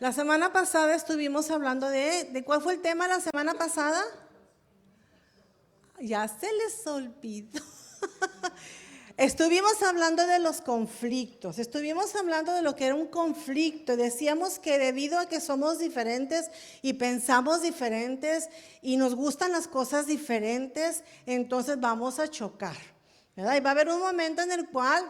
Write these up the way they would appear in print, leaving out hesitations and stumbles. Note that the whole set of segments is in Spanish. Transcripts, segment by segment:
La semana pasada estuvimos hablando de ¿cuál fue el tema la semana pasada? Ya se les olvidó. Estuvimos hablando de los conflictos, estuvimos hablando de lo que era un conflicto. Decíamos que debido a que somos diferentes y pensamos diferentes y nos gustan las cosas diferentes, entonces vamos a chocar, ¿verdad? Y va a haber un momento en el cual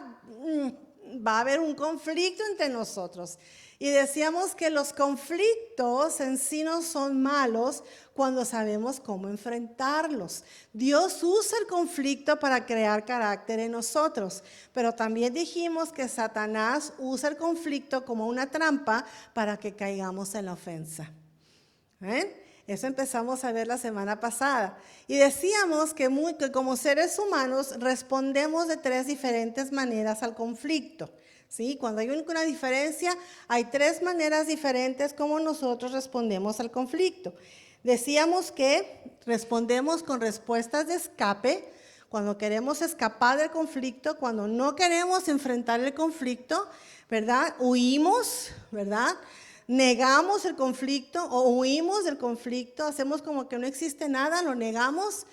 va a haber un conflicto entre nosotros. Y decíamos que los conflictos en sí no son malos cuando sabemos cómo enfrentarlos. Dios usa el conflicto para crear carácter en nosotros, pero también dijimos que Satanás usa el conflicto como una trampa para que caigamos en la ofensa. Eso empezamos a ver la semana pasada. Y decíamos que como seres humanos respondemos de 3 diferentes maneras al conflicto. ¿Sí? Cuando hay una diferencia, hay 3 maneras diferentes como nosotros respondemos al conflicto. Decíamos que respondemos con respuestas de escape, cuando queremos escapar del conflicto, cuando no queremos enfrentar el conflicto, ¿verdad? Huimos, ¿verdad? Negamos el conflicto o huimos del conflicto, hacemos como que no existe nada, lo negamos.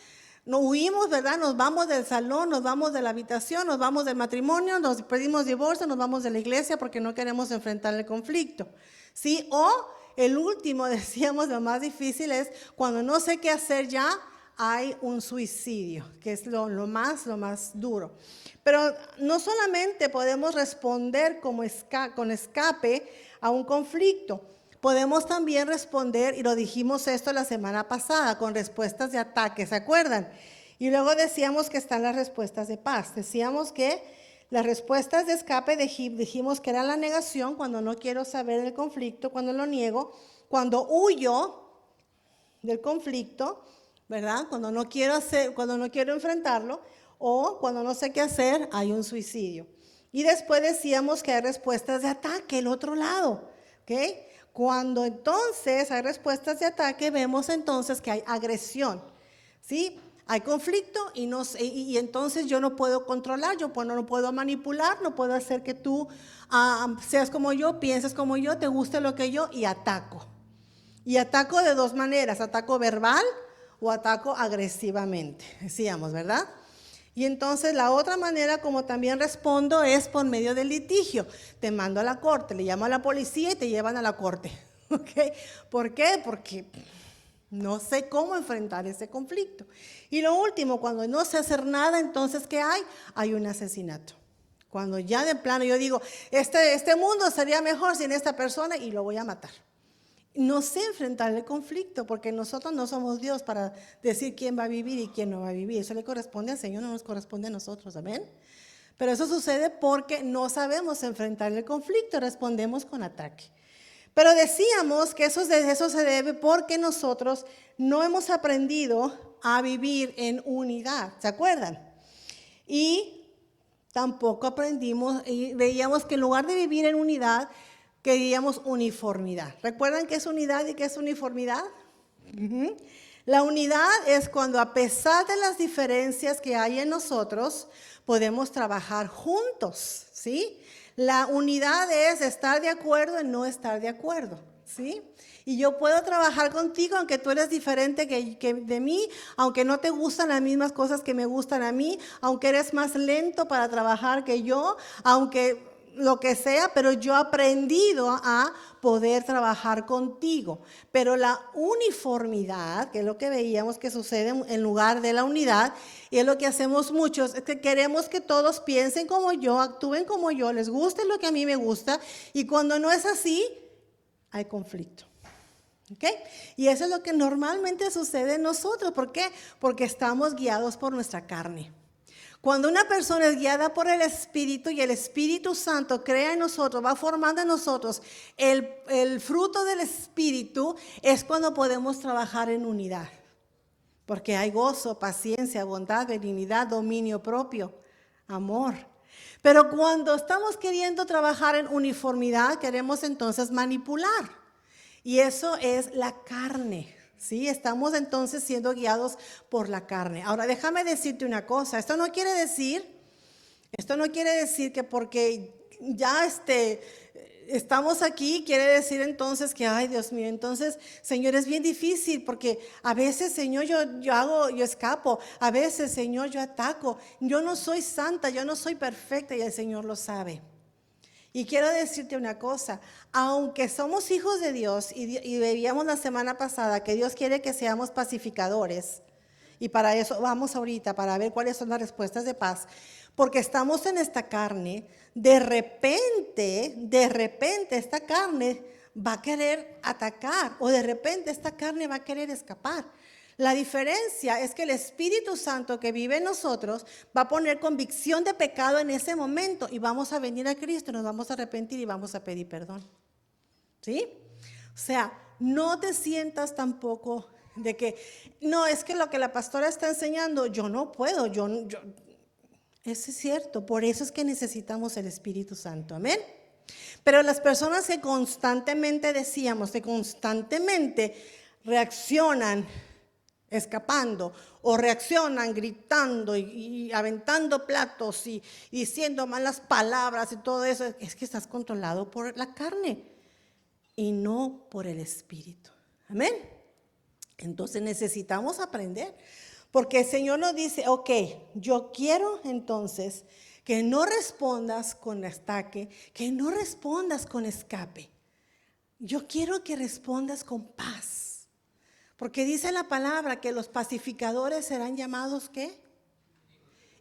No huimos, ¿verdad? Nos vamos del salón, nos vamos de la habitación, nos vamos del matrimonio, nos pedimos divorcio, nos vamos de la iglesia porque no queremos enfrentar el conflicto, ¿sí? O el último, decíamos, lo más difícil es cuando no sé qué hacer ya, hay un suicidio, que es lo más duro. Pero no solamente podemos responder con escape a un conflicto, podemos también responder, y lo dijimos esto la semana pasada, con respuestas de ataque, ¿se acuerdan? Y luego decíamos que están las respuestas de paz. Decíamos que las respuestas de escape dijimos que era la negación, cuando no quiero saber del conflicto, cuando lo niego, cuando huyo del conflicto, ¿verdad? Cuando no quiero enfrentarlo, o cuando no sé qué hacer, hay un suicidio. Y después decíamos que hay respuestas de ataque, el otro lado, ¿ok? Cuando entonces hay respuestas de ataque, vemos entonces que hay agresión, ¿sí? Hay conflicto y entonces yo no puedo controlar, yo no puedo manipular, no puedo hacer que tú seas como yo, pienses como yo, te guste lo que yo, y ataco. Y ataco de 2 maneras, ataco verbal o ataco agresivamente, decíamos, ¿verdad? Y entonces la otra manera como también respondo es por medio del litigio. Te mando a la corte, le llamo a la policía y te llevan a la corte. ¿Okay? ¿Por qué? Porque no sé cómo enfrentar ese conflicto. Y lo último, cuando no sé hacer nada, entonces ¿qué hay? Hay un asesinato. Cuando ya de plano yo digo, este mundo sería mejor sin esta persona y lo voy a matar. No sé enfrentar el conflicto porque nosotros no somos Dios para decir quién va a vivir y quién no va a vivir. Eso le corresponde al Señor, no nos corresponde a nosotros, ¿amén? Pero eso sucede porque no sabemos enfrentar el conflicto, respondemos con ataque. Pero decíamos que eso se debe porque nosotros no hemos aprendido a vivir en unidad, ¿se acuerdan? Y tampoco aprendimos y veíamos que en lugar de vivir en unidad, queríamos uniformidad. ¿Recuerdan qué es unidad y qué es uniformidad? La unidad es cuando a pesar de las diferencias que hay en nosotros, podemos trabajar juntos, ¿sí? La unidad es estar de acuerdo en no estar de acuerdo, ¿sí? Y yo puedo trabajar contigo aunque tú eres diferente que de mí, aunque no te gustan las mismas cosas que me gustan a mí, aunque eres más lento para trabajar que yo, aunque lo que sea, pero yo he aprendido a poder trabajar contigo. Pero la uniformidad, que es lo que veíamos que sucede en lugar de la unidad, y es lo que hacemos muchos, es que queremos que todos piensen como yo, actúen como yo, les guste lo que a mí me gusta, y cuando no es así, hay conflicto. ¿Okay? Y eso es lo que normalmente sucede en nosotros. ¿Por qué? Porque estamos guiados por nuestra carne. Cuando una persona es guiada por el Espíritu y el Espíritu Santo crea en nosotros, va formando en nosotros el fruto del Espíritu, es cuando podemos trabajar en unidad. Porque hay gozo, paciencia, bondad, benignidad, dominio propio, amor. Pero cuando estamos queriendo trabajar en uniformidad, queremos entonces manipular. Y eso es la carne. Sí, estamos entonces siendo guiados por la carne. Ahora, déjame decirte una cosa. Esto no quiere decir que porque ya estamos aquí, quiere decir entonces que, ay Dios mío, entonces, Señor, es bien difícil porque a veces, Señor, yo escapo, a veces, Señor, yo ataco, yo no soy santa, yo no soy perfecta y el Señor lo sabe. Y quiero decirte una cosa, aunque somos hijos de Dios y veíamos la semana pasada que Dios quiere que seamos pacificadores, y para eso vamos ahorita, para ver cuáles son las respuestas de paz, porque estamos en esta carne, de repente esta carne va a querer atacar o de repente esta carne va a querer escapar. La diferencia es que el Espíritu Santo que vive en nosotros va a poner convicción de pecado en ese momento y vamos a venir a Cristo, nos vamos a arrepentir y vamos a pedir perdón. ¿Sí? O sea, no te sientas tampoco de que, no, es que lo que la pastora está enseñando, yo no puedo, eso es cierto, por eso es que necesitamos el Espíritu Santo, amén. Pero las personas que constantemente reaccionan escapando o reaccionan gritando y aventando platos y diciendo malas palabras y todo eso, es que estás controlado por la carne y no por el Espíritu, amén. Entonces necesitamos aprender, porque el Señor nos dice, ok, yo quiero entonces que no respondas con ataque, que no respondas con escape. Yo quiero que respondas con paz, porque dice la palabra que los pacificadores serán llamados, ¿qué?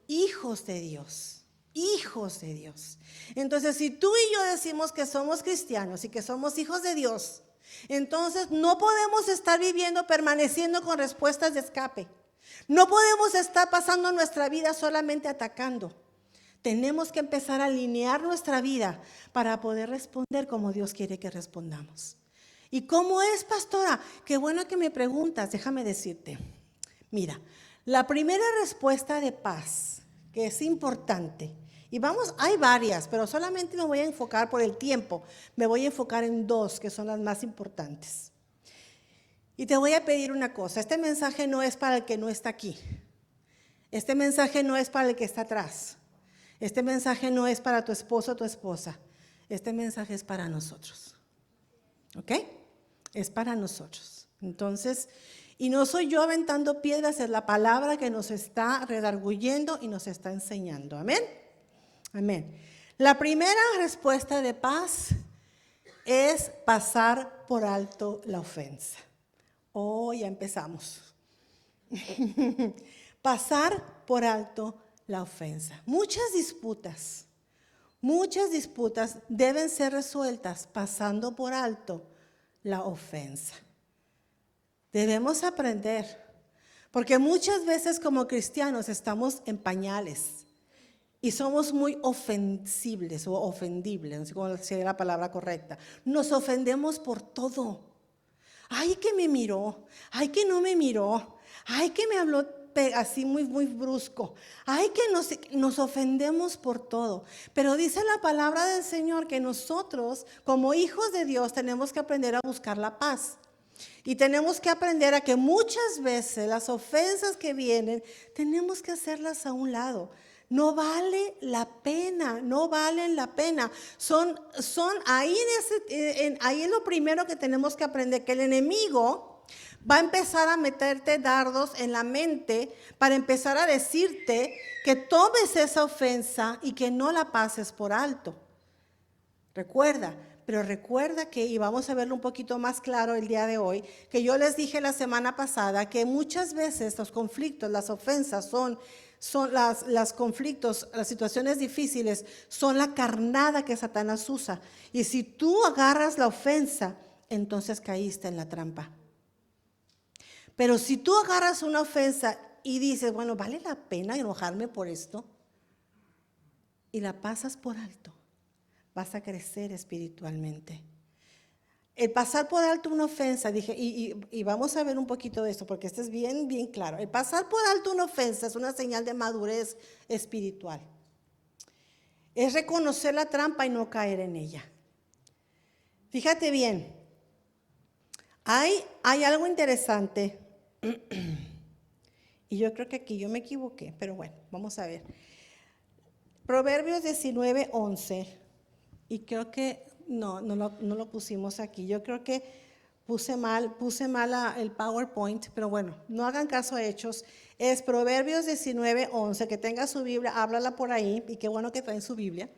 Hijos de Dios, hijos de Dios. Entonces, si tú y yo decimos que somos cristianos y que somos hijos de Dios, entonces no podemos estar permaneciendo con respuestas de escape. No podemos estar pasando nuestra vida solamente atacando. Tenemos que empezar a alinear nuestra vida para poder responder como Dios quiere que respondamos. ¿Y cómo es, pastora? Qué bueno que me preguntas, déjame decirte. Mira, la primera respuesta de paz, que es importante, y hay varias, pero solamente me voy a enfocar por el tiempo, me voy a enfocar en dos que son las más importantes. Y te voy a pedir una cosa, este mensaje no es para el que no está aquí, este mensaje no es para el que está atrás, este mensaje no es para tu esposo o tu esposa, este mensaje es para nosotros, ¿ok? Es para nosotros. Entonces, y no soy yo aventando piedras, es la palabra que nos está redarguyendo y nos está enseñando, amén. Amén. La primera respuesta de paz es pasar por alto la ofensa. Oh, ya empezamos. Pasar por alto la ofensa. Muchas disputas deben ser resueltas pasando por alto la ofensa. Debemos aprender, porque muchas veces como cristianos estamos en pañales. Y somos muy ofensibles o ofendibles, no sé cómo sería la palabra correcta. Nos ofendemos por todo. Ay, que me miró. Ay, que no me miró. Ay, que me habló así muy brusco. Ay, que nos ofendemos por todo. Pero dice la palabra del Señor que nosotros, como hijos de Dios, tenemos que aprender a buscar la paz. Y tenemos que aprender a que muchas veces las ofensas que vienen, tenemos que hacerlas a un lado. No vale la pena, no valen la pena. Son ahí ahí es lo primero que tenemos que aprender, que el enemigo va a empezar a meterte dardos en la mente para empezar a decirte que tomes esa ofensa y que no la pases por alto. Recuerda que, y vamos a verlo un poquito más claro el día de hoy, que yo les dije la semana pasada que muchas veces los conflictos, las ofensas son los conflictos, las situaciones difíciles, son la carnada que Satanás usa. Y si tú agarras la ofensa, entonces caíste en la trampa. Pero si tú agarras una ofensa y dices, bueno, ¿vale la pena enojarme por esto? Y la pasas por alto, vas a crecer espiritualmente. El pasar por alto una ofensa, dije, y vamos a ver un poquito de esto, porque esto es bien claro. El pasar por alto una ofensa es una señal de madurez espiritual. Es reconocer la trampa y no caer en ella. Fíjate bien, hay algo interesante, y yo creo que aquí yo me equivoqué, pero bueno, vamos a ver. Proverbios 19:11, y creo que No lo pusimos aquí. Yo creo que puse mal el PowerPoint, pero bueno, no hagan caso a Hechos. Es Proverbios 19:11, que tenga su Biblia, háblala por ahí, y qué bueno que traen su Biblia.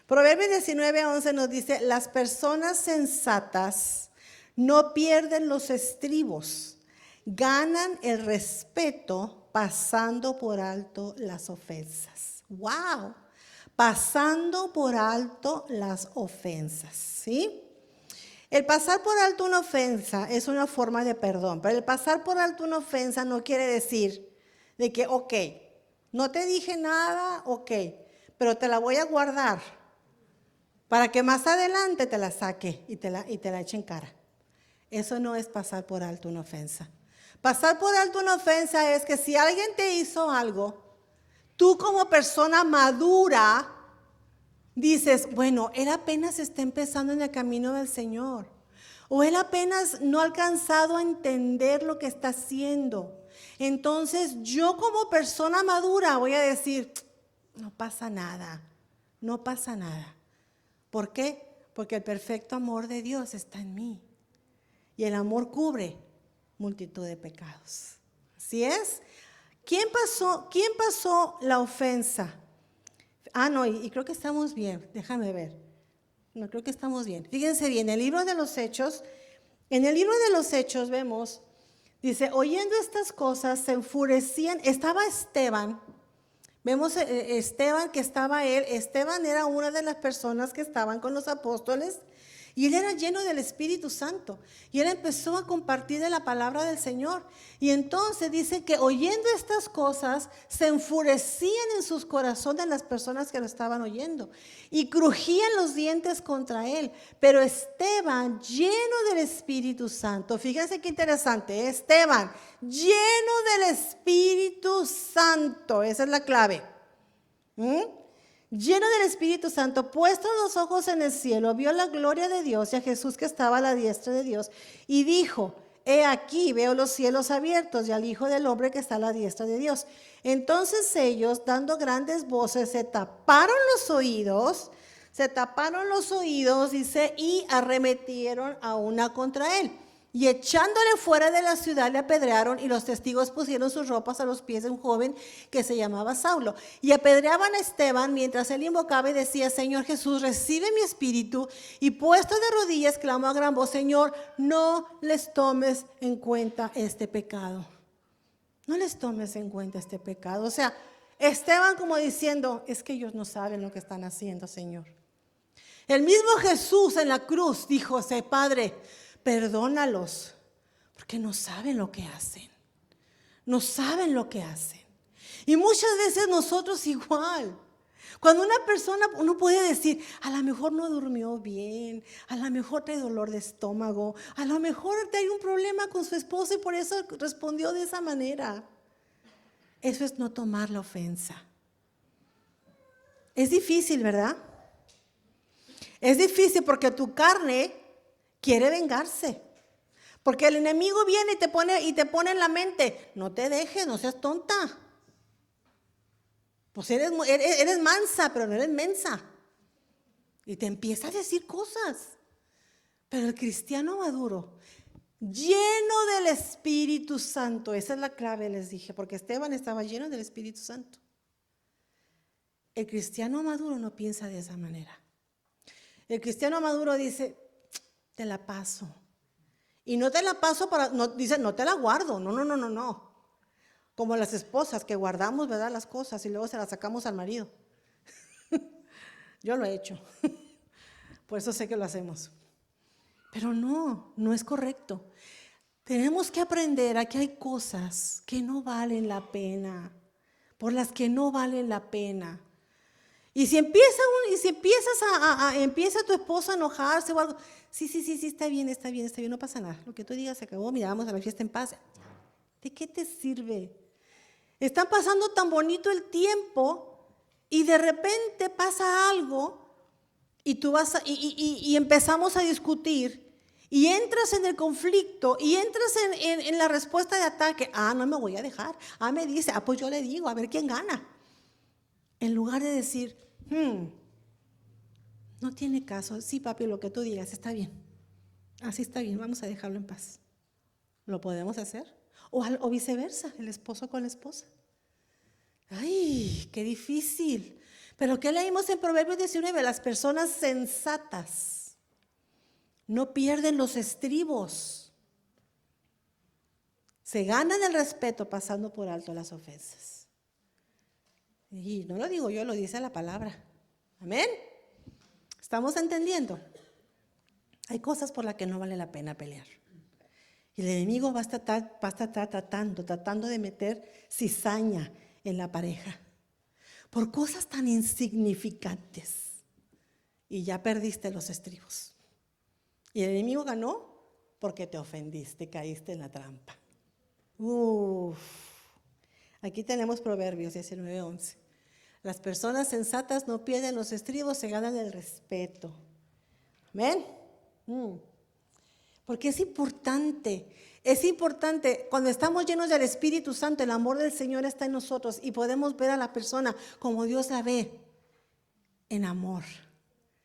Proverbios 19:11 nos dice, las personas sensatas no pierden los estribos, ganan el respeto pasando por alto las ofensas. ¡Wow! Pasando por alto las ofensas, ¿sí? El pasar por alto una ofensa es una forma de perdón, pero el pasar por alto una ofensa no quiere decir de que, ok, no te dije nada, ok, pero te la voy a guardar para que más adelante te la saque y te la eche en cara. Eso no es pasar por alto una ofensa. Pasar por alto una ofensa es que si alguien te hizo algo, tú como persona madura dices, bueno, él apenas está empezando en el camino del Señor. O él apenas no ha alcanzado a entender lo que está haciendo. Entonces yo como persona madura voy a decir, no pasa nada, no pasa nada. ¿Por qué? Porque el perfecto amor de Dios está en mí. Y el amor cubre multitud de pecados. ¿Así es? ¿Quién pasó la ofensa? No, y creo que estamos bien. Déjame ver. No, creo que estamos bien. Fíjense bien, en el libro de los Hechos vemos, dice, oyendo estas cosas se enfurecían. Estaba Esteban. Vemos Esteban que estaba él. Esteban era una de las personas que estaban con los apóstoles. Y él era lleno del Espíritu Santo. Y él empezó a compartir de la palabra del Señor. Y entonces dice que oyendo estas cosas, se enfurecían en sus corazones las personas que lo estaban oyendo. Y crujían los dientes contra él. Pero Esteban, lleno del Espíritu Santo. Fíjense qué interesante. Esteban, lleno del Espíritu Santo. Esa es la clave. Lleno del Espíritu Santo, puestos los ojos en el cielo, vio la gloria de Dios y a Jesús que estaba a la diestra de Dios y dijo, he aquí, veo los cielos abiertos y al Hijo del Hombre que está a la diestra de Dios. Entonces ellos, dando grandes voces, se taparon los oídos, dice, y arremetieron a una contra él. Y echándole fuera de la ciudad le apedrearon y los testigos pusieron sus ropas a los pies de un joven que se llamaba Saulo. Y apedreaban a Esteban mientras él invocaba y decía, Señor Jesús, recibe mi espíritu. Y puesto de rodillas clamó a gran voz, Señor, no les tomes en cuenta este pecado. No les tomes en cuenta este pecado. O sea, Esteban como diciendo, es que ellos no saben lo que están haciendo, Señor. El mismo Jesús en la cruz dijo, Padre, perdónalos, porque no saben lo que hacen. No saben lo que hacen. Y muchas veces nosotros igual. Cuando una persona, uno puede decir, a lo mejor no durmió bien, a lo mejor trae dolor de estómago, a lo mejor hay un problema con su esposo y por eso respondió de esa manera. Eso es no tomar la ofensa. Es difícil, ¿verdad? Es difícil porque tu carne quiere vengarse. Porque el enemigo viene y te pone en la mente, no te dejes, no seas tonta. Pues eres mansa, pero no eres mensa. Y te empieza a decir cosas. Pero el cristiano maduro, lleno del Espíritu Santo, esa es la clave, les dije, porque Esteban estaba lleno del Espíritu Santo. El cristiano maduro no piensa de esa manera. El cristiano maduro dice, te la paso. Y no te la paso dice, no te la guardo. No. Como las esposas que guardamos, ¿verdad? Las cosas y luego se las sacamos al marido. Yo lo he hecho. Por eso sé que lo hacemos. Pero no es correcto. Tenemos que aprender a que hay cosas que no valen la pena, por las que no valen la pena. Y si empieza tu esposo a enojarse o algo, sí, está bien, no pasa nada. Lo que tú digas se acabó, mira, vamos a la fiesta en paz. ¿De qué te sirve? Está pasando tan bonito el tiempo y de repente pasa algo y empezamos a discutir y entras en el conflicto y entras en la respuesta de ataque. No me voy a dejar. Me dice, pues yo le digo, a ver quién gana. En lugar de decir, No tiene caso. Sí, papi, lo que tú digas está bien. Así está bien, vamos a dejarlo en paz. ¿Lo podemos hacer? O viceversa, el esposo con la esposa. ¡Ay, qué difícil! Pero ¿qué leímos en Proverbios 19? Las personas sensatas no pierden los estribos. Se ganan el respeto pasando por alto las ofensas. Y no lo digo yo, lo dice la palabra. Amén. ¿Estamos entendiendo? Hay cosas por las que no vale la pena pelear. Y el enemigo va a estar tratando de meter cizaña en la pareja por cosas tan insignificantes. Y ya perdiste los estribos. Y el enemigo ganó porque te ofendiste, caíste en la trampa. Aquí tenemos Proverbios 19:11. Las personas sensatas no pierden los estribos, se ganan el respeto. Amén. Porque es importante cuando estamos llenos del Espíritu Santo, el amor del Señor está en nosotros y podemos ver a la persona como Dios la ve, en amor,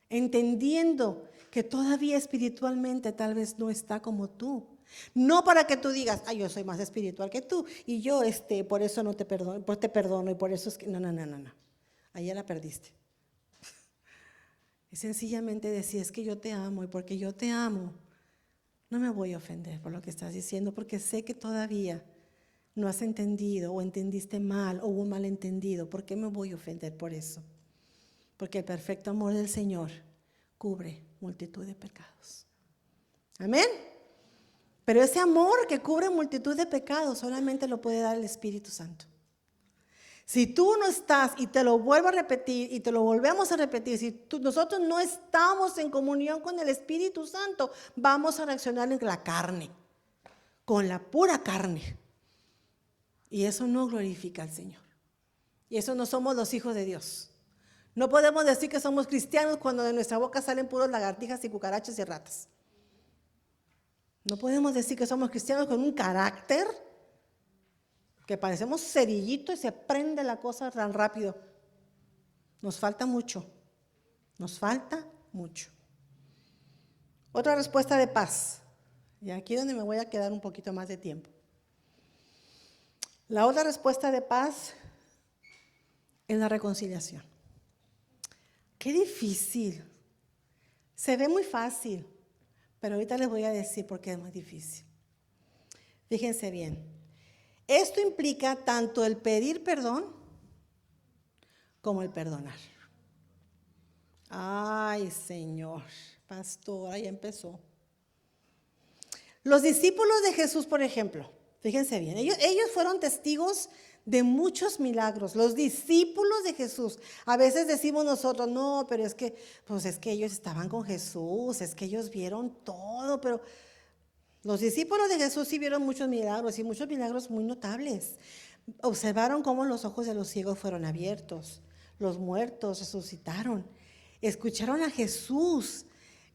entendiendo que todavía espiritualmente tal vez no está como tú. No para que tú digas, yo soy más espiritual que tú y yo por eso no te perdono, pues te perdono y por eso es que no. Ahí ya la perdiste. Es sencillamente decir, es que yo te amo y porque yo te amo, no me voy a ofender por lo que estás diciendo porque sé que todavía no has entendido o entendiste mal o hubo un malentendido. ¿Por qué me voy a ofender por eso? Porque el perfecto amor del Señor cubre multitud de pecados. Amén. Pero ese amor que cubre multitud de pecados solamente lo puede dar el Espíritu Santo. Si tú no estás, y te lo vuelvo a repetir, y te lo volvemos a repetir, si nosotros no estamos en comunión con el Espíritu Santo, vamos a reaccionar en la carne, con la pura carne. Y eso no glorifica al Señor. Y eso no somos los hijos de Dios. No podemos decir que somos cristianos cuando de nuestra boca salen puros lagartijas y cucarachas y ratas. No podemos decir que somos cristianos con un carácter que parecemos cerillito y se prende la cosa tan rápido. Nos falta mucho. Otra respuesta de paz. Y aquí es donde me voy a quedar un poquito más de tiempo. La otra respuesta de paz es la reconciliación. Qué difícil. Se ve muy fácil, pero ahorita les voy a decir por qué es muy difícil. Fíjense bien. Esto implica tanto el pedir perdón como el perdonar. Ay, Señor, pastora, ya empezó. Los discípulos de Jesús, por ejemplo, fíjense bien, ellos fueron testigos de muchos milagros. Los discípulos de Jesús, a veces decimos nosotros, no, pero es que ellos estaban con Jesús, es que ellos vieron todo, pero los discípulos de Jesús sí vieron muchos milagros y muchos milagros muy notables. Observaron cómo los ojos de los ciegos fueron abiertos, los muertos resucitaron, escucharon a Jesús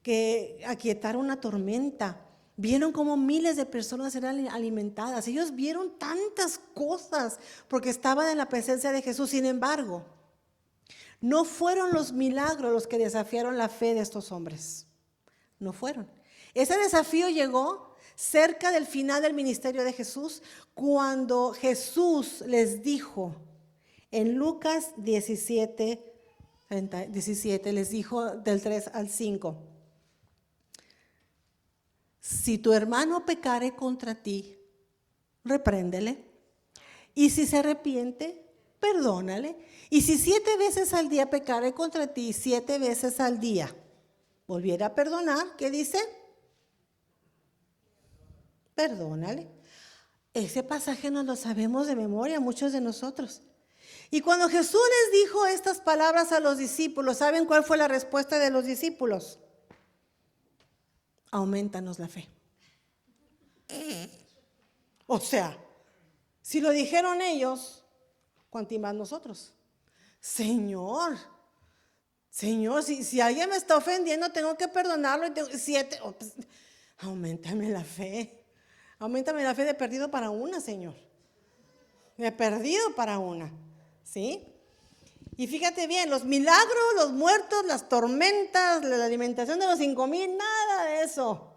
que aquietaron una tormenta, vieron cómo miles de personas eran alimentadas. Ellos vieron tantas cosas porque estaban en la presencia de Jesús. Sin embargo, no fueron los milagros los que desafiaron la fe de estos hombres. No fueron. Ese desafío llegó cerca del final del ministerio de Jesús, cuando Jesús les dijo en Lucas 17, les dijo del 3 al 5, si tu hermano pecare contra ti, repréndele, y si se arrepiente, perdónale, y si 7 veces al día pecare contra ti, 7 veces al día volviera a perdonar, ¿qué dice? Perdónale. Ese pasaje nos lo sabemos de memoria, muchos de nosotros. Y cuando Jesús les dijo estas palabras a los discípulos, ¿saben cuál fue la respuesta de los discípulos? Aumentanos la fe. O sea, si lo dijeron ellos, ¿cuánto más nosotros? Señor, si alguien me está ofendiendo, tengo que perdonarlo. Aumentame la fe. Aumentame la fe de perdido para una, Señor. De perdido para una. ¿Sí? Y fíjate bien, los milagros, los muertos, las tormentas, la alimentación de los 5,000, nada de eso.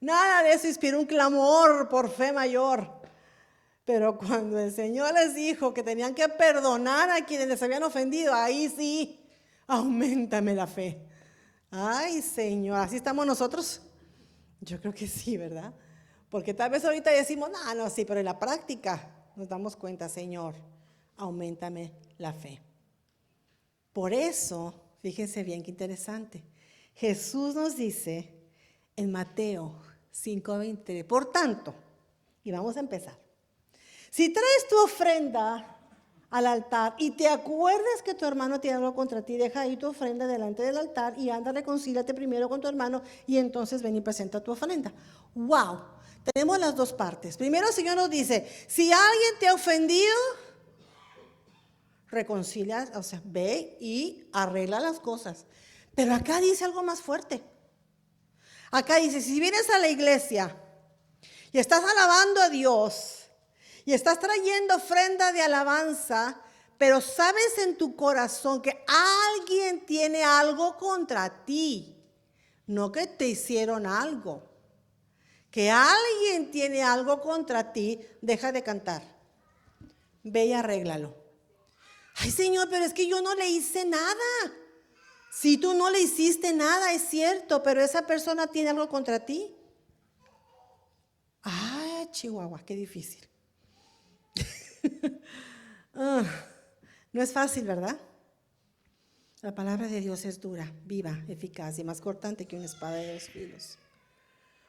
Nada de eso inspiró un clamor por fe mayor. Pero cuando el Señor les dijo que tenían que perdonar a quienes les habían ofendido, ahí sí, auméntame la fe. Ay, Señor, ¿así estamos nosotros? Yo creo que sí, ¿verdad? Porque tal vez ahorita decimos, no, sí, pero en la práctica nos damos cuenta, Señor, auméntame la fe. Por eso, fíjense bien qué interesante, Jesús nos dice en Mateo 5:20, por tanto, y vamos a empezar, si traes tu ofrenda al altar y te acuerdas que tu hermano tiene algo contra ti, deja ahí tu ofrenda delante del altar y anda, reconcíliate primero con tu hermano y entonces ven y presenta tu ofrenda. ¡Wow! Tenemos las dos partes. Primero el Señor nos dice, si alguien te ha ofendido, reconcilia, o sea, ve y arregla las cosas. Pero acá dice algo más fuerte. Acá dice, si vienes a la iglesia y estás alabando a Dios y estás trayendo ofrenda de alabanza, pero sabes en tu corazón que alguien tiene algo contra ti, no que te hicieron algo, que alguien tiene algo contra ti, deja de cantar, ve y arréglalo. Ay, Señor, pero es que yo no le hice nada. Si tú no le hiciste nada, es cierto, pero esa persona tiene algo contra ti. Ay, Chihuahua, qué difícil. No es fácil, ¿verdad? La palabra de Dios es dura, viva, eficaz y más cortante que una espada de 2 filos.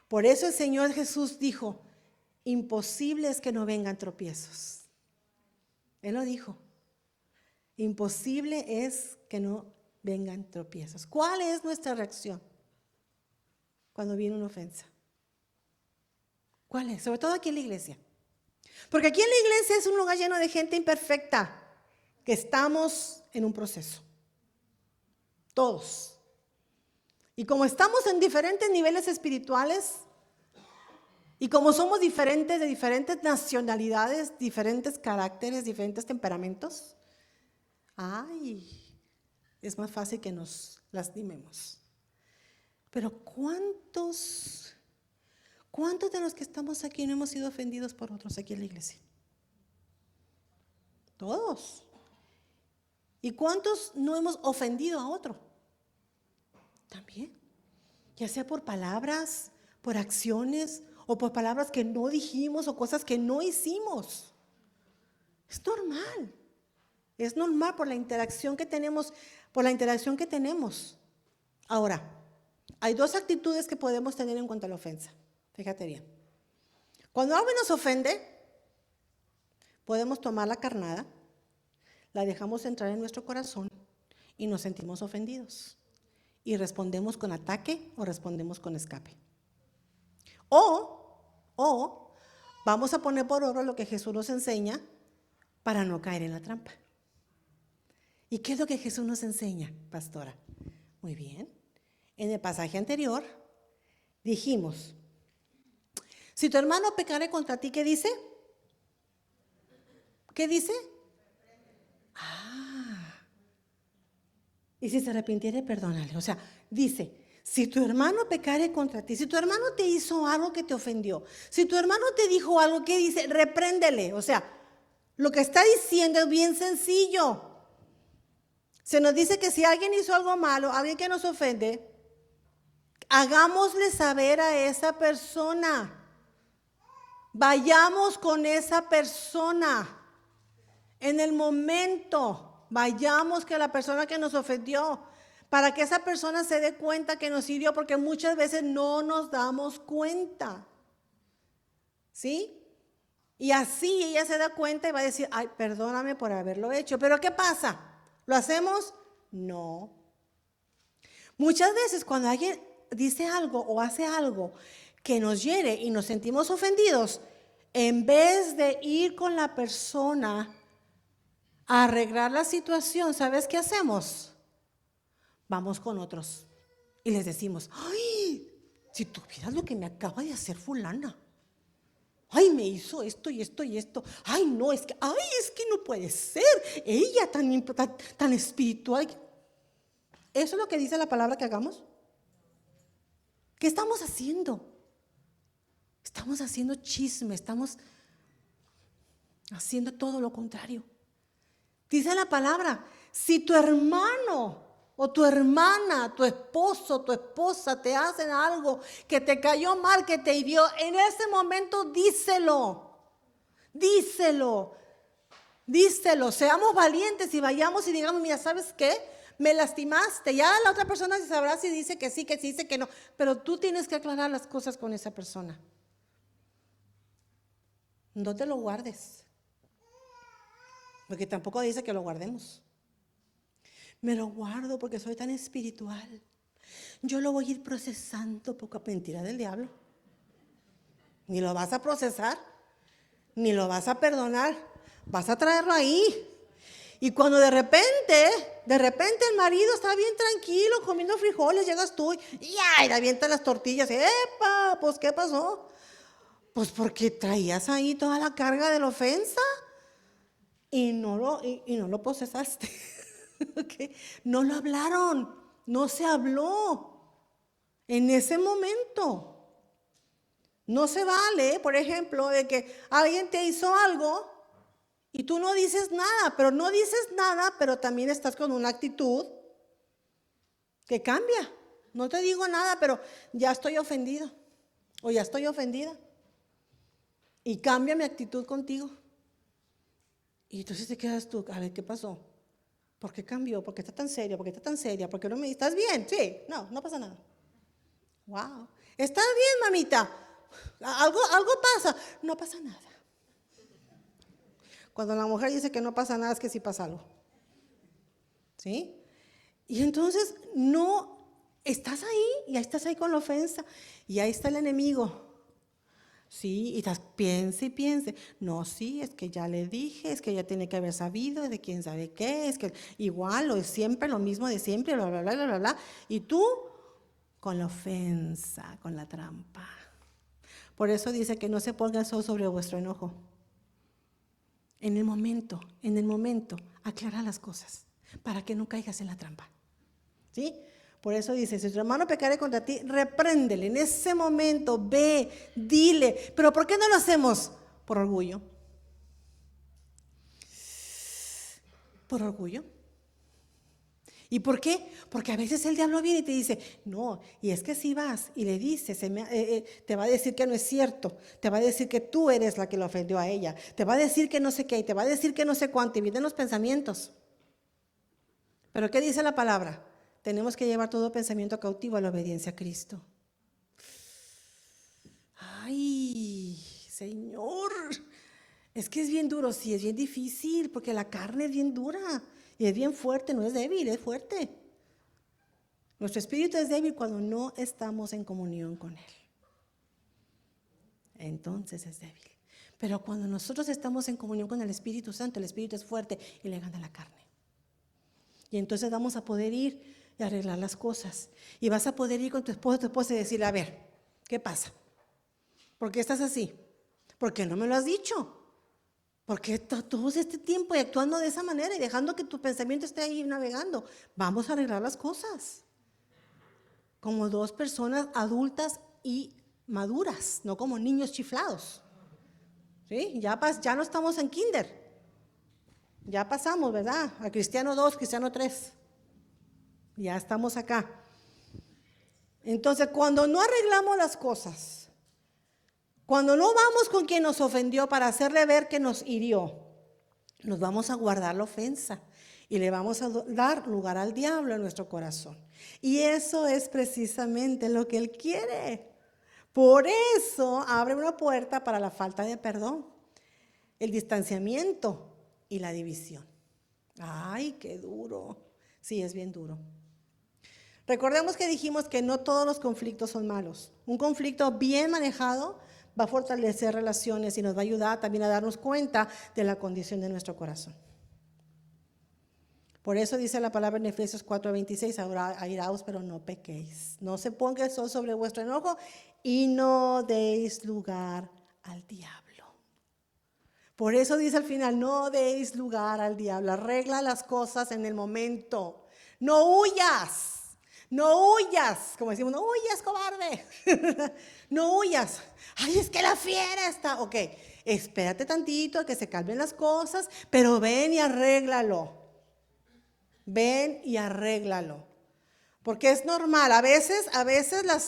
Por eso el Señor Jesús dijo, imposible es que no vengan tropiezos. Él lo dijo. Imposible es que no vengan tropiezos. ¿Cuál es nuestra reacción cuando viene una ofensa? ¿Cuál es? Sobre todo aquí en la iglesia. Porque aquí en la iglesia es un lugar lleno de gente imperfecta, que estamos en un proceso. Todos. Y como estamos en diferentes niveles espirituales, y como somos diferentes, de diferentes nacionalidades, diferentes caracteres, diferentes temperamentos, es más fácil que nos lastimemos. Pero ¿cuántos de los que estamos aquí no hemos sido ofendidos por otros aquí en la iglesia? Todos. ¿Y cuántos no hemos ofendido a otro? También. Ya sea por palabras, por acciones, o por palabras que no dijimos o cosas que no hicimos. Es normal. Es normal por la interacción que tenemos, Ahora, hay 2 actitudes que podemos tener en cuanto a la ofensa. Fíjate bien. Cuando alguien nos ofende, podemos tomar la carnada, la dejamos entrar en nuestro corazón y nos sentimos ofendidos. Y respondemos con ataque o respondemos con escape. O vamos a poner por obra lo que Jesús nos enseña para no caer en la trampa. ¿Y qué es lo que Jesús nos enseña, pastora? Muy bien. En el pasaje anterior dijimos, si tu hermano pecare contra ti, ¿qué dice? ¿Qué dice? Y si se arrepintiere, perdónale. O sea, dice, si tu hermano pecare contra ti, si tu hermano te hizo algo que te ofendió, si tu hermano te dijo algo, ¿qué dice? Repréndele. O sea, lo que está diciendo es bien sencillo. Se nos dice que si alguien hizo algo malo, alguien que nos ofende, hagámosle saber a esa persona. Vayamos con esa persona. En el momento, vayamos con la persona que nos ofendió, para que esa persona se dé cuenta que nos hirió, porque muchas veces no nos damos cuenta. ¿Sí? Y así ella se da cuenta y va a decir, ay, perdóname por haberlo hecho. Pero ¿qué pasa? ¿Lo hacemos? No. Muchas veces cuando alguien dice algo o hace algo que nos hiere y nos sentimos ofendidos, en vez de ir con la persona a arreglar la situación, ¿sabes qué hacemos? Vamos con otros y les decimos, ay, si tuvieras lo que me acaba de hacer fulana. Ay, me hizo esto y esto y esto. Ay, no, es que no puede ser. Ella tan espiritual. ¿Eso es lo que dice la palabra que hagamos? ¿Qué estamos haciendo? Estamos haciendo chisme, estamos haciendo todo lo contrario. Dice la palabra, si tu hermano o tu hermana, tu esposo, tu esposa te hacen algo que te cayó mal, que te hirió, en ese momento díselo. Seamos valientes y vayamos y digamos, mira, ¿sabes qué? Me lastimaste. Ya la otra persona se sabrá si dice que sí, que sí, dice que no. Pero tú tienes que aclarar las cosas con esa persona. No te lo guardes. Porque tampoco dice que lo guardemos. Me lo guardo porque soy tan espiritual. Yo lo voy a ir procesando, poca mentira del diablo. Ni lo vas a procesar, ni lo vas a perdonar. Vas a traerlo ahí. Y cuando de repente el marido está bien tranquilo comiendo frijoles, llegas tú y ¡ay! Le avientas las tortillas. ¡Epa! Pues ¿qué pasó? Pues porque traías ahí toda la carga de la ofensa y no lo procesaste. ¿Okay? No lo hablaron, no se habló en ese momento. No se vale, por ejemplo, de que alguien te hizo algo y tú no dices nada, pero también estás con una actitud que cambia. No te digo nada, pero ya estoy ofendido o ya estoy ofendida. Y cambia mi actitud contigo. Y entonces te quedas tú, a ver, ¿qué pasó? ¿Por qué cambió? ¿Por qué está tan seria? ¿Por qué está tan seria? ¿Por qué no me dices? ¿Estás bien? Sí, no pasa nada. Wow. ¿Estás bien, mamita? ¿Algo pasa? No pasa nada. Cuando la mujer dice que no pasa nada, es que sí pasa algo. ¿Sí? Y entonces no, estás ahí y estás ahí con la ofensa y ahí está el enemigo. Sí, y piense y piense. No, sí, es que ya le dije, es que ella tiene que haber sabido de quién sabe qué, es que igual o es siempre lo mismo de siempre, bla, bla, bla, bla, bla, bla. Y tú con la ofensa, con la trampa. Por eso dice que no se ponga el sol sobre vuestro enojo. En el momento, aclara las cosas para que no caigas en la trampa. ¿Sí? Por eso dice, si tu hermano pecare contra ti, repréndele. En ese momento, ve, dile. ¿Pero por qué no lo hacemos? Por orgullo. Por orgullo. ¿Y por qué? Porque a veces el diablo viene y te dice, no, y es que si vas y le dices, te va a decir que no es cierto, te va a decir que tú eres la que lo ofendió a ella, te va a decir que no sé qué, y te va a decir que no sé cuánto, y vienen los pensamientos. ¿Pero qué dice la palabra? Tenemos que llevar todo pensamiento cautivo a la obediencia a Cristo. Ay, Señor, es que es bien duro, sí, es bien difícil, porque la carne es bien dura y es bien fuerte, no es débil, es fuerte. Nuestro espíritu es débil cuando no estamos en comunión con Él. Entonces es débil. Pero cuando nosotros estamos en comunión con el Espíritu Santo, el Espíritu es fuerte y le gana la carne. Y entonces vamos a poder ir y arreglar las cosas. Y vas a poder ir con tu esposa y decirle, a ver, ¿qué pasa? ¿Por qué estás así? ¿Por qué no me lo has dicho? ¿Por qué todo este tiempo y actuando de esa manera y dejando que tu pensamiento esté ahí navegando? Vamos a arreglar las cosas. Como dos personas adultas y maduras, no como niños chiflados. ¿Sí? Ya no estamos en kinder. Ya pasamos, ¿verdad? A cristiano 2, cristiano 3. Ya estamos acá. Entonces, cuando no arreglamos las cosas, cuando no vamos con quien nos ofendió para hacerle ver que nos hirió, nos vamos a guardar la ofensa y le vamos a dar lugar al diablo en nuestro corazón. Y eso es precisamente lo que él quiere. Por eso abre una puerta para la falta de perdón, el distanciamiento y la división. Ay, qué duro. Sí, es bien duro. Recordemos que dijimos que no todos los conflictos son malos. Un conflicto bien manejado va a fortalecer relaciones y nos va a ayudar también a darnos cuenta de la condición de nuestro corazón. Por eso dice la palabra en Efesios 4:26, ahora airaos, pero no pequéis. No se ponga el sol sobre vuestro enojo y no deis lugar al diablo. Por eso dice al final, no deis lugar al diablo, arregla las cosas en el momento. No huyas, no huyas, como decimos, no huyas, cobarde. No huyas. Ay, es que la fiera está. Ok, espérate tantito a que se calmen las cosas, pero ven y arréglalo. Ven y arréglalo. Porque es normal, a veces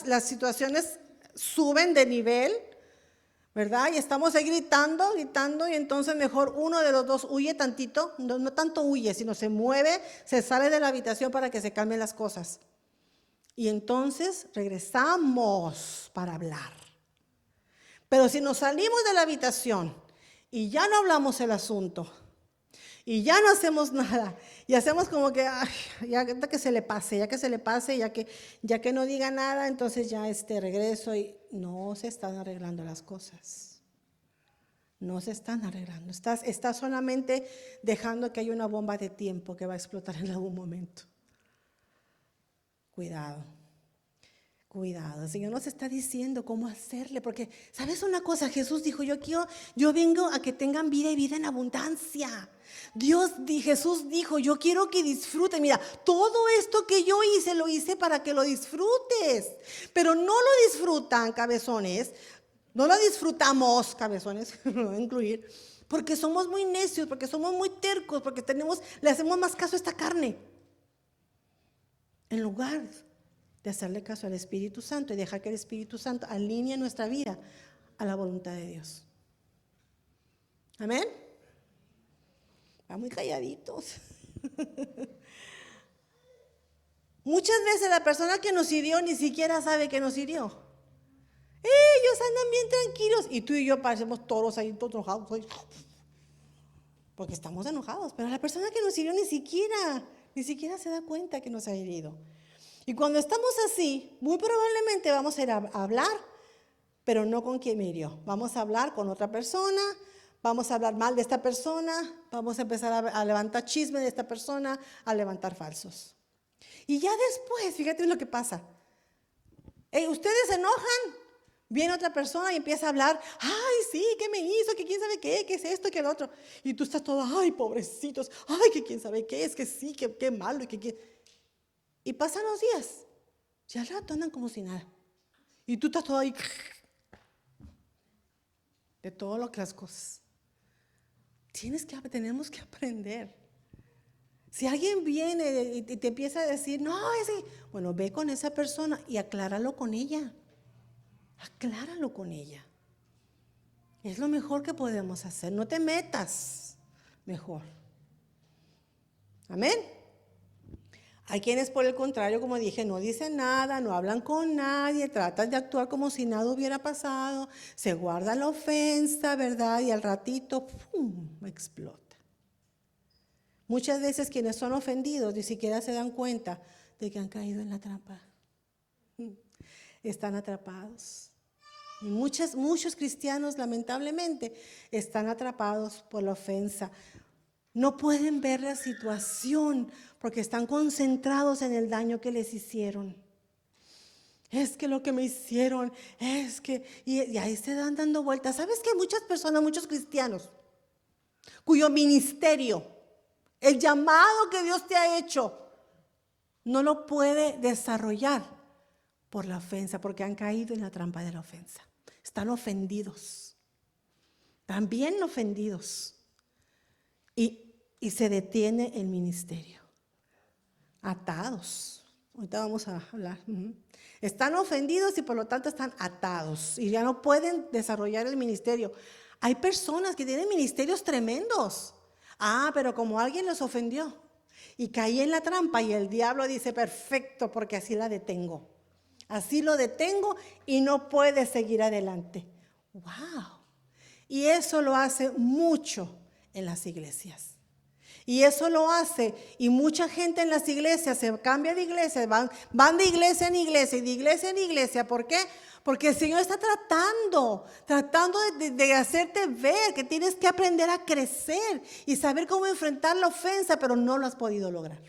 las situaciones suben de nivel, ¿verdad? Y estamos ahí gritando, y entonces mejor uno de los dos huye tantito, no tanto huye, sino se mueve, se sale de la habitación para que se calmen las cosas. Y entonces regresamos para hablar. Pero si nos salimos de la habitación y ya no hablamos el asunto, y ya no hacemos nada, y hacemos como que, ay, ya que se le pase, ya que no diga nada, entonces ya regreso y no se están arreglando las cosas. No se están arreglando. Estás solamente dejando que haya una bomba de tiempo que va a explotar en algún momento. Cuidado. Cuidado, el Señor nos está diciendo cómo hacerle, porque ¿sabes una cosa? Jesús dijo, yo vengo a que tengan vida y vida en abundancia. Jesús dijo, yo quiero que disfruten. Mira, todo esto que yo hice, lo hice para que lo disfrutes, pero no lo disfrutan, cabezones, no lo disfrutamos, cabezones, lo voy a incluir, porque somos muy necios, porque somos muy tercos, porque le hacemos más caso a esta carne, en lugar de hacerle caso al Espíritu Santo y dejar que el Espíritu Santo alinee nuestra vida a la voluntad de Dios. Amén. Van muy calladitos. Muchas veces la persona que nos hirió ni siquiera sabe que nos hirió. Ellos andan bien tranquilos y tú y yo parecemos toros ahí, todos enojados, porque estamos enojados, pero la persona que nos hirió ni siquiera se da cuenta que nos ha herido. Y cuando estamos así, muy probablemente vamos a ir a hablar, pero no con quien me hirió. Vamos a hablar con otra persona, vamos a hablar mal de esta persona, vamos a empezar a levantar chisme de esta persona, a levantar falsos. Y ya después, fíjate lo que pasa. Ustedes se enojan, viene otra persona y empieza a hablar, ay, sí, ¿qué me hizo? ¿Que quién sabe qué? ¿Qué es esto? ¿Qué es lo otro? Y tú estás todo, ay, pobrecitos, ay, que quién sabe qué es, que sí, que qué malo, y pasan los días, ya al rato andan como si nada. Y tú estás todo ahí, de todo lo que las cosas. Tenemos que aprender. Si alguien viene y te empieza a decir, no, bueno, ve con esa persona y acláralo con ella. Acláralo con ella. Es lo mejor que podemos hacer. No te metas, mejor. Amén. Hay quienes, por el contrario, como dije, no dicen nada, no hablan con nadie, tratan de actuar como si nada hubiera pasado, se guardan la ofensa, ¿verdad? Y al ratito, ¡pum!, explota. Muchas veces quienes son ofendidos ni siquiera se dan cuenta de que han caído en la trampa. Están atrapados. Y muchos cristianos, lamentablemente, están atrapados por la ofensa. No pueden ver la situación porque están concentrados en el daño que les hicieron. Es que lo que me hicieron, y ahí se dan dando vueltas. ¿Sabes que muchas personas, muchos cristianos, cuyo ministerio, el llamado que Dios te ha hecho, no lo puede desarrollar por la ofensa, porque han caído en la trampa de la ofensa? Están ofendidos, también ofendidos. Y se detiene el ministerio. Atados. Ahorita vamos a hablar. Están ofendidos y por lo tanto están atados. Y ya no pueden desarrollar el ministerio. Hay personas que tienen ministerios tremendos. Pero como alguien los ofendió y caí en la trampa y el diablo dice, perfecto, porque así la detengo. Así lo detengo y no puede seguir adelante. ¡Wow! Y eso lo hace mucho en las iglesias. Y eso lo hace, y mucha gente en las iglesias se cambia de iglesia, van de iglesia en iglesia y de iglesia en iglesia. ¿Por qué? Porque el Señor está tratando de hacerte ver que tienes que aprender a crecer y saber cómo enfrentar la ofensa, pero no lo has podido lograr.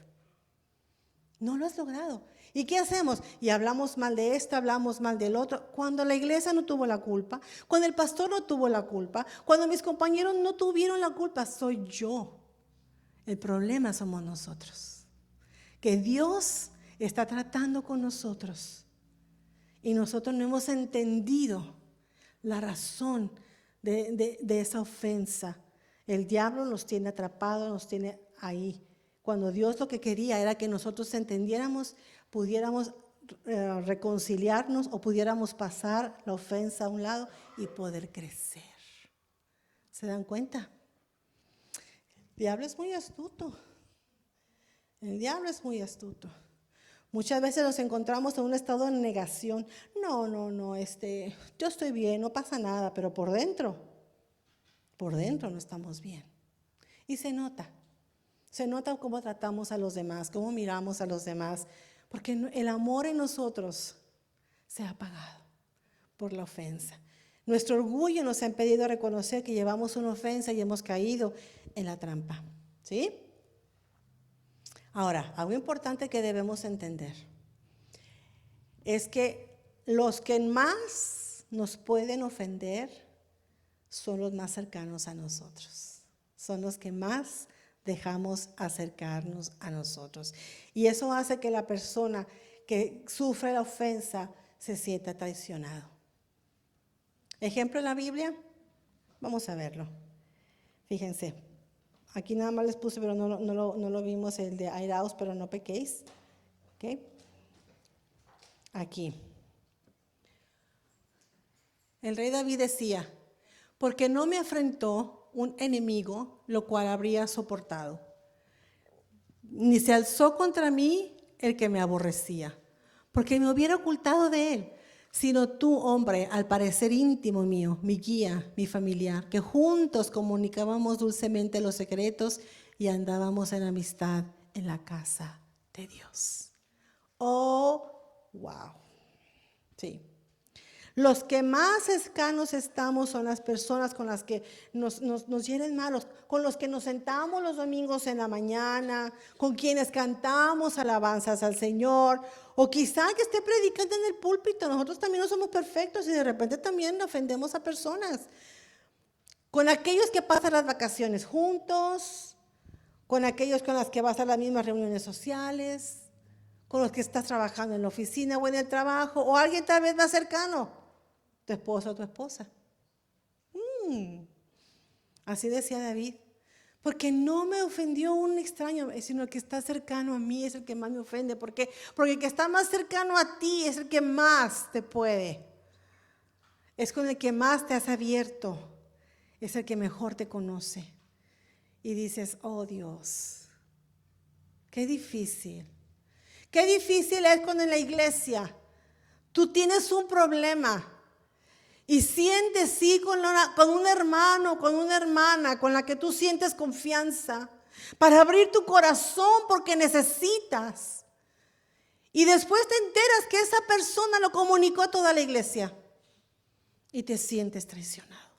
No lo has logrado. ¿Y qué hacemos? Y hablamos mal de esto, hablamos mal del otro. Cuando la iglesia no tuvo la culpa, cuando el pastor no tuvo la culpa, cuando mis compañeros no tuvieron la culpa, soy yo. El problema somos nosotros. Que Dios está tratando con nosotros y nosotros no hemos entendido la razón de esa ofensa. El diablo nos tiene atrapados, nos tiene ahí. Cuando Dios lo que quería era que nosotros entendiéramos, pudiéramos reconciliarnos o pudiéramos pasar la ofensa a un lado y poder crecer. ¿Se dan cuenta? El diablo es muy astuto. El diablo es muy astuto. Muchas veces nos encontramos en un estado de negación. No, yo estoy bien, no pasa nada, pero por dentro no estamos bien. Y se nota cómo tratamos a los demás, cómo miramos a los demás, porque el amor en nosotros se ha apagado por la ofensa. Nuestro orgullo nos ha impedido reconocer que llevamos una ofensa y hemos caído en la trampa, ¿sí? Ahora, algo importante que debemos entender es que los que más nos pueden ofender son los más cercanos a nosotros. Son los que más dejamos acercarnos a nosotros. Y eso hace que la persona que sufre la ofensa se sienta traicionado. Ejemplo en la Biblia, vamos a verlo. Fíjense, aquí nada más les puse, pero no lo vimos, el de airaos, pero no pequéis. ¿Okay? Aquí. El rey David decía, porque no me afrentó un enemigo, lo cual habría soportado, ni se alzó contra mí el que me aborrecía, porque me hubiera ocultado de él, sino tú, hombre, al parecer íntimo mío, mi guía, mi familiar, que juntos comunicábamos dulcemente los secretos y andábamos en amistad en la casa de Dios. Oh, wow. Sí. Los que más cercanos estamos son las personas con las que nos hieren malos, con los que nos sentamos los domingos en la mañana, con quienes cantamos alabanzas al Señor, o quizá que esté predicando en el púlpito. Nosotros también no somos perfectos y de repente también ofendemos a personas. Con aquellos que pasan las vacaciones juntos, con aquellos con los que vas a las mismas reuniones sociales, con los que estás trabajando en la oficina o en el trabajo, o alguien tal vez más cercano. Tu esposo o tu esposa. Así decía David. Porque no me ofendió un extraño, sino el que está cercano a mí es el que más me ofende. Porque el que está más cercano a ti es el que más te puede. Es con el que más te has abierto. Es el que mejor te conoce. Y dices, oh Dios, qué difícil. Qué difícil es cuando en la iglesia tú tienes un problema. Y sientes, sí, con un hermano, con una hermana, con la que tú sientes confianza, para abrir tu corazón porque necesitas. Y después te enteras que esa persona lo comunicó a toda la iglesia. Y te sientes traicionado.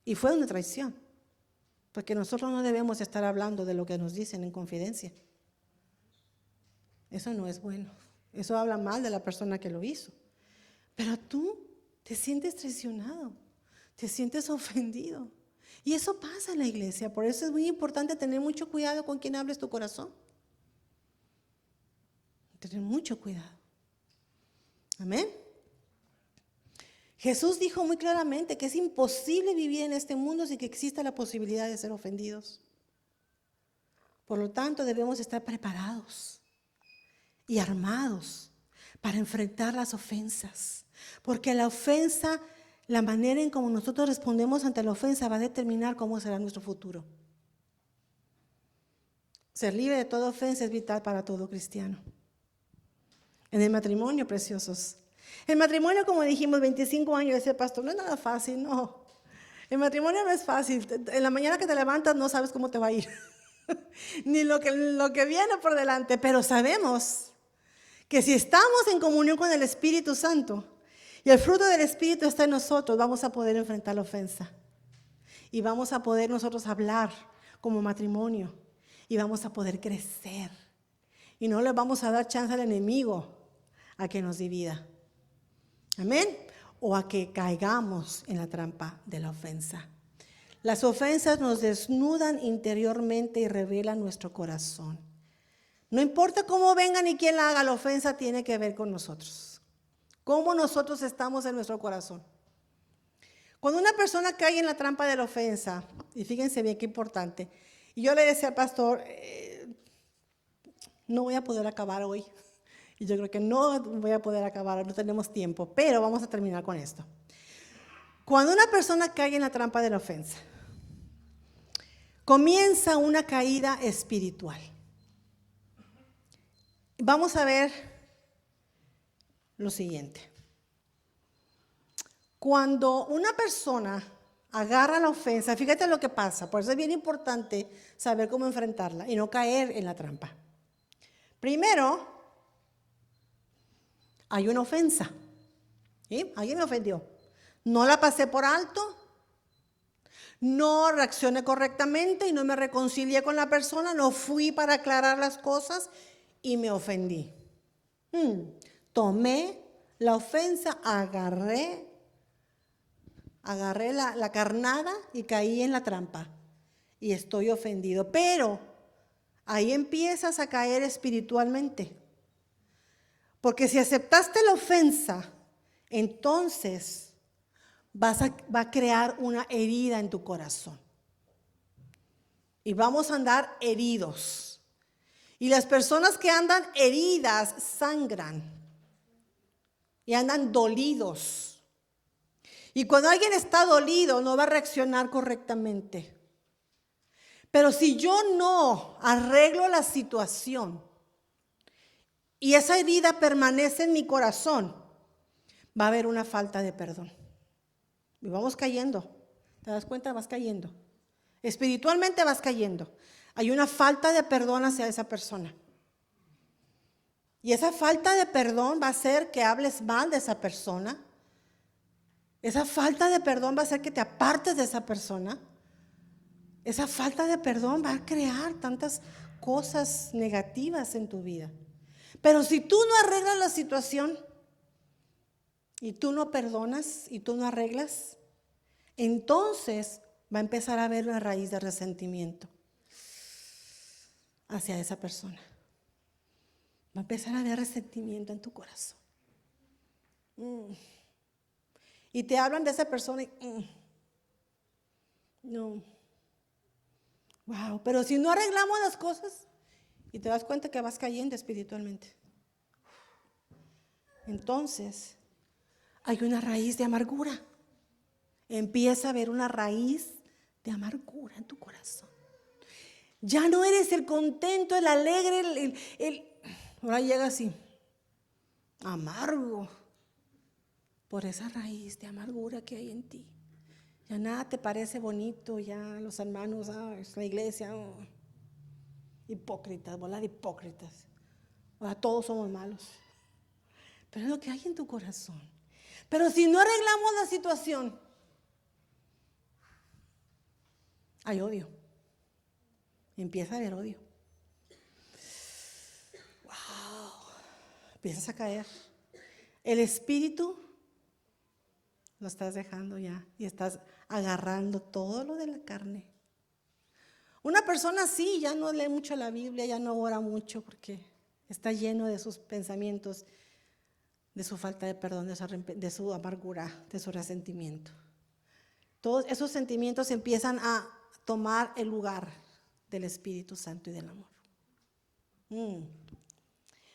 Y fue una traición. Porque nosotros no debemos estar hablando de lo que nos dicen en confidencia. Eso no es bueno. Eso habla mal de la persona que lo hizo. Pero tú te sientes traicionado, te sientes ofendido. Y eso pasa en la iglesia. Por eso es muy importante tener mucho cuidado con quien hables tu corazón. Tener mucho cuidado. Amén. Jesús dijo muy claramente que es imposible vivir en este mundo sin que exista la posibilidad de ser ofendidos. Por lo tanto, debemos estar preparados y armados para enfrentar las ofensas. Porque la ofensa, la manera en cómo nosotros respondemos ante la ofensa va a determinar cómo será nuestro futuro. Ser libre de toda ofensa es vital para todo cristiano. En el matrimonio, preciosos. El matrimonio, como dijimos, 25 años, decía el pastor, no es nada fácil, no. El matrimonio no es fácil. En la mañana que te levantas no sabes cómo te va a ir. Ni lo que viene por delante, pero sabemos que si estamos en comunión con el Espíritu Santo y el fruto del Espíritu está en nosotros, vamos a poder enfrentar la ofensa. Y vamos a poder nosotros hablar como matrimonio. Y vamos a poder crecer. y no le vamos a dar chance al enemigo a que nos divida. Amén. O a que caigamos en la trampa de la ofensa. Las ofensas nos desnudan interiormente y revelan nuestro corazón. No importa cómo vengan ni quién la haga, la ofensa tiene que ver con nosotros. Cómo nosotros estamos en nuestro corazón. Cuando una persona cae en la trampa de la ofensa, y fíjense bien qué importante, y yo le decía al pastor, no voy a poder acabar hoy. Y yo creo que no voy a poder acabar, no tenemos tiempo, pero vamos a terminar con esto. Cuando una persona cae en la trampa de la ofensa, comienza una caída espiritual. Vamos a ver lo siguiente. Cuando una persona agarra la ofensa, fíjate lo que pasa, por eso es bien importante saber cómo enfrentarla y no caer en la trampa. Primero, hay una ofensa. ¿Sí? Alguien me ofendió. No la pasé por alto, no reaccioné correctamente y no me reconcilié con la persona, no fui para aclarar las cosas y me ofendí. Tomé la ofensa, agarré la carnada y caí en la trampa y estoy ofendido. Pero ahí empiezas a caer espiritualmente. Porque si aceptaste la ofensa, entonces va a crear una herida en tu corazón. Y vamos a andar heridos. Y las personas que andan heridas sangran. Y andan dolidos. Y cuando alguien está dolido no va a reaccionar correctamente. Pero si yo no arreglo la situación y esa herida permanece en mi corazón, va a haber una falta de perdón. Y vamos cayendo. ¿Te das cuenta? Vas cayendo. Espiritualmente vas cayendo. Hay una falta de perdón hacia esa persona. Y esa falta de perdón va a hacer que hables mal de esa persona. Esa falta de perdón va a hacer que te apartes de esa persona. Esa falta de perdón va a crear tantas cosas negativas en tu vida. Pero si tú no arreglas la situación y tú no perdonas y tú no arreglas, entonces va a empezar a haber una raíz de resentimiento hacia esa persona. Va a empezar a haber resentimiento en tu corazón. Y te hablan de esa persona y no. Wow, pero si no arreglamos las cosas y te das cuenta que vas cayendo espiritualmente, entonces hay una raíz de amargura. Empieza a haber una raíz de amargura en tu corazón. Ya no eres el contento, el alegre, ahora llega así, amargo, por esa raíz de amargura que hay en ti. Ya nada te parece bonito, ya los hermanos, la iglesia, hipócritas, bola de hipócritas. Ahora todos somos malos. Pero es lo que hay en tu corazón. Pero si no arreglamos la situación, hay odio. Empieza a haber odio. Wow. Empiezas a caer. El espíritu lo estás dejando ya y estás agarrando todo lo de la carne. Una persona así ya no lee mucho la Biblia, ya no ora mucho porque está lleno de sus pensamientos, de su falta de perdón, de su amargura, de su resentimiento. Todos esos sentimientos empiezan a tomar el lugar del Espíritu Santo y del amor.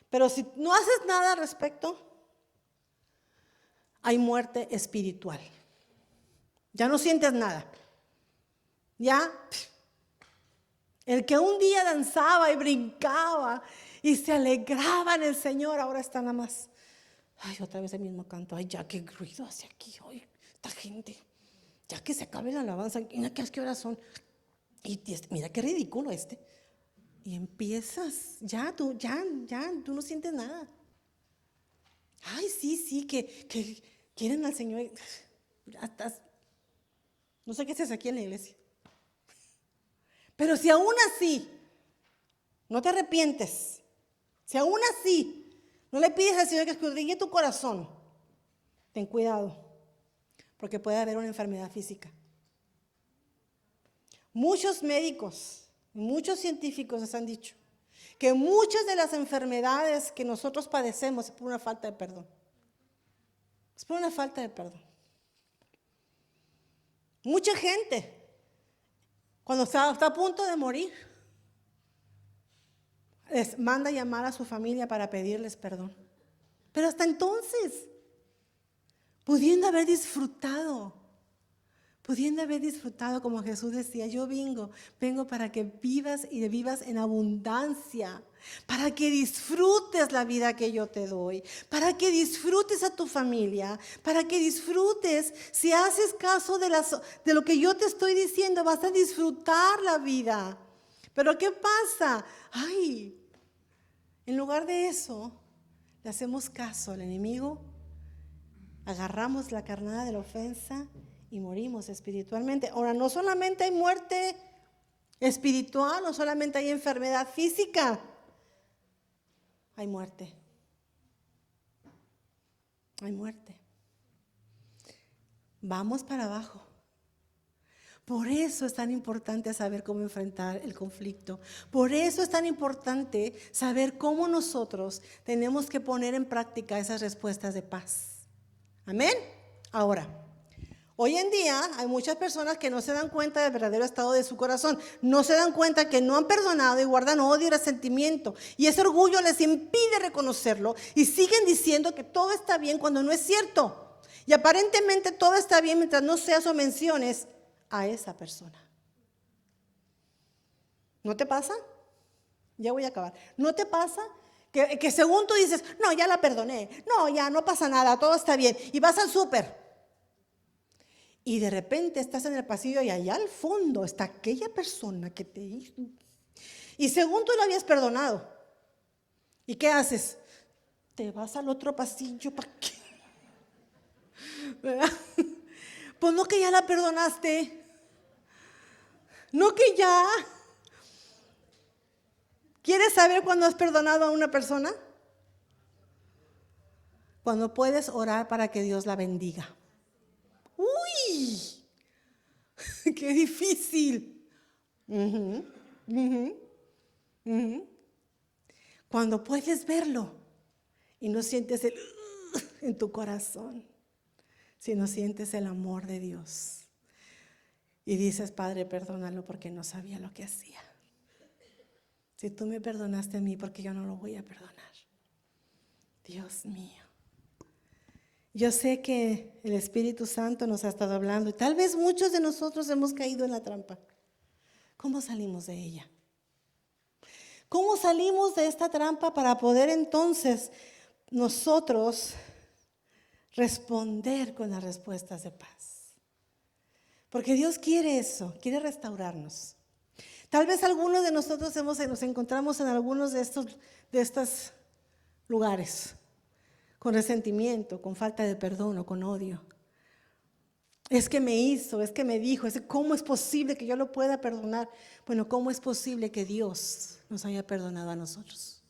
Pero si no haces nada al respecto, hay muerte espiritual. Ya no sientes nada. Ya, el que un día danzaba y brincaba y se alegraba en el Señor, ahora está nada más. Ay, otra vez el mismo canto. Ay, ya qué ruido hace aquí. Ay, esta gente. Ya que se acabe la alabanza. Mira qué horas son. Y mira qué ridículo este. Y empiezas, tú no sientes nada. Ay, sí, que quieren al Señor. Ya estás. No sé qué haces aquí en la iglesia. Pero si aún así no te arrepientes, Si aún así no le pides al Señor que escudriñe tu corazón, ten cuidado, porque puede haber una enfermedad física. Muchos médicos, muchos científicos nos han dicho que muchas de las enfermedades que nosotros padecemos es por una falta de perdón. Es por una falta de perdón. Mucha gente, cuando está a punto de morir, les manda llamar a su familia para pedirles perdón. Pero hasta entonces, pudiendo haber disfrutado como Jesús decía, yo vengo para que vivas y vivas en abundancia, para que disfrutes la vida que yo te doy, para que disfrutes a tu familia, para que disfrutes, si haces caso de lo que yo te estoy diciendo, vas a disfrutar la vida. Pero ¿qué pasa? En lugar de eso, le hacemos caso al enemigo, agarramos la carnada de la ofensa y morimos espiritualmente. Ahora, no solamente hay muerte espiritual, no solamente hay enfermedad física, hay muerte. Hay muerte. Vamos para abajo. Por eso es tan importante saber cómo enfrentar el conflicto. Por eso es tan importante saber cómo nosotros tenemos que poner en práctica esas respuestas de paz. Amén. Ahora, hoy en día hay muchas personas que no se dan cuenta del verdadero estado de su corazón. No se dan cuenta que no han perdonado y guardan odio y resentimiento. Y ese orgullo les impide reconocerlo y siguen diciendo que todo está bien cuando no es cierto. Y aparentemente todo está bien mientras no seas o menciones a esa persona. ¿No te pasa? Ya voy a acabar. ¿No te pasa que según tú dices, no, ya la perdoné, no, ya no pasa nada, todo está bien, y vas al súper y de repente estás en el pasillo y allá al fondo está aquella persona que te hizo, y según tú lo habías perdonado, ¿y qué haces? Te vas al otro pasillo, ¿para qué? ¿Verdad? Pues no, que ya la perdonaste, no, que ya. ¿Quieres saber cuándo has perdonado a una persona? Cuando puedes orar para que Dios la bendiga. ¡Uy! ¡Qué difícil! Cuando puedes verlo y no sientes en tu corazón, sino sientes el amor de Dios. Y dices, Padre, perdónalo porque no sabía lo que hacía. Si tú me perdonaste a mí, porque yo no lo voy a perdonar. Dios mío. Yo sé que el Espíritu Santo nos ha estado hablando y tal vez muchos de nosotros hemos caído en la trampa. ¿Cómo salimos de ella? ¿Cómo salimos de esta trampa para poder entonces nosotros responder con las respuestas de paz? Porque Dios quiere eso, quiere restaurarnos. Tal vez algunos de nosotros nos encontramos en algunos de estos lugares, con resentimiento, con falta de perdón o con odio. Es que me hizo, es que me dijo, ¿cómo es posible que yo lo pueda perdonar? Bueno, ¿cómo es posible que Dios nos haya perdonado a nosotros?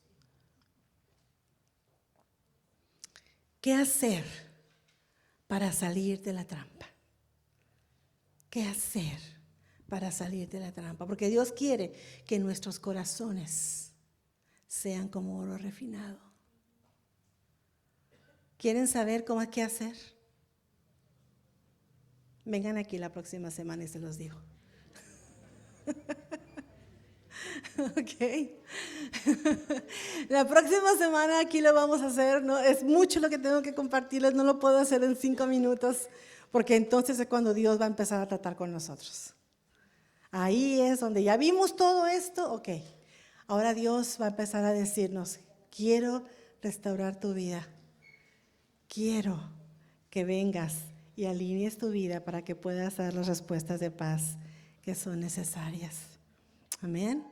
¿Qué hacer para salir de la trampa? ¿Qué hacer para salir de la trampa? Porque Dios quiere que nuestros corazones sean como oro refinado. ¿Quieren saber cómo hay que hacer? Vengan aquí la próxima semana y se los digo. Ok. La próxima semana aquí lo vamos a hacer. No, es mucho lo que tengo que compartirles, no lo puedo hacer en 5 minutos, porque entonces es cuando Dios va a empezar a tratar con nosotros. Ahí es donde ya vimos todo esto, ok. Ahora Dios va a empezar a decirnos, quiero restaurar tu vida. Quiero que vengas y alinees tu vida para que puedas dar las respuestas de paz que son necesarias. Amén.